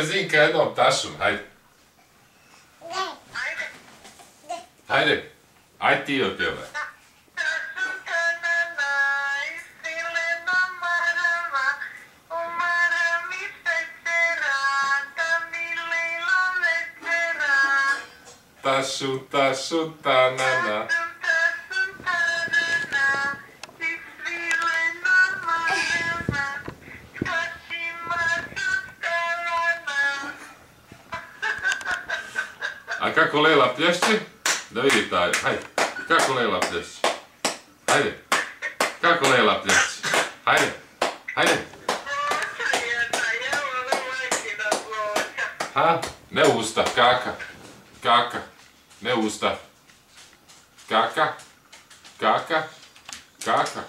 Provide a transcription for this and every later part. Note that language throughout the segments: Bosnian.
Otpjevaj Zinka jednom tašom, hajde. Hajde, aj ti otpjevaj. Tašu, tašu, tanana. A kako Lela plješće? Da vidi taj, hajde. Kako Lela plješće? Hajde. Kako Lela plješće? Hajde. Hajde. Ha? Ne usta, kaka. Kaka. Ne usta. Kaka. Kaka. Kaka.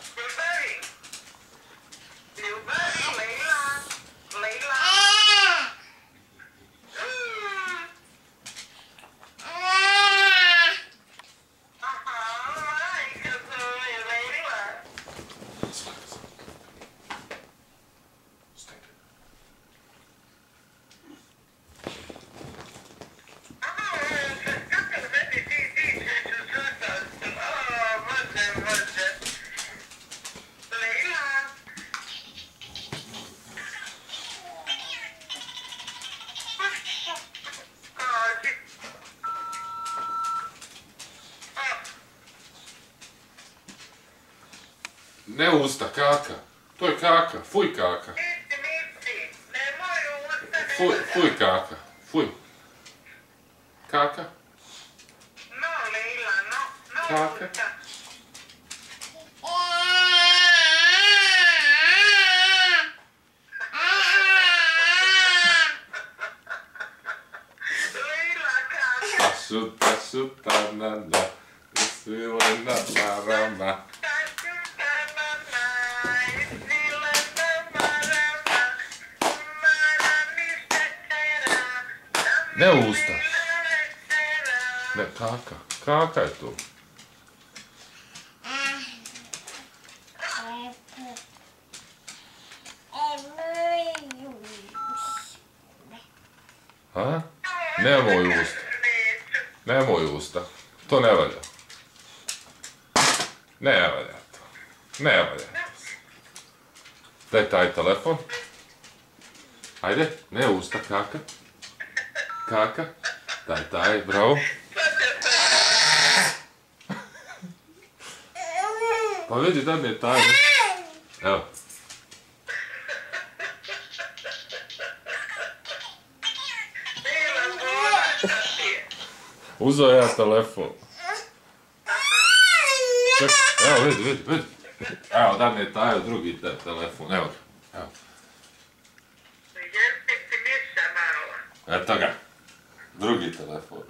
Ne usta, kaka. To je kaka. Fuj kaka. Fuj kaka. Fuj. Kaka. Kaka. Tašu, tašu, tanana. Svilena marama. Ne usta. Ne, kaka. Kaka je tu. Ha? Nemoj usta. Nemoj usta. To ne valja. Ne valja to. Ne valja to. Daj taj telefon. Ajde, ne usta, kaka. Kaka. Daj, bravo. Pa vidi da mi je taj. Evo. Uzeo ja telefon. Čekaj, evo vidi. Evo da mi je taj drugi telefon, evo ga. Evo. Eto ga. Drugi telefon.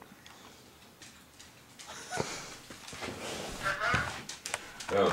Evo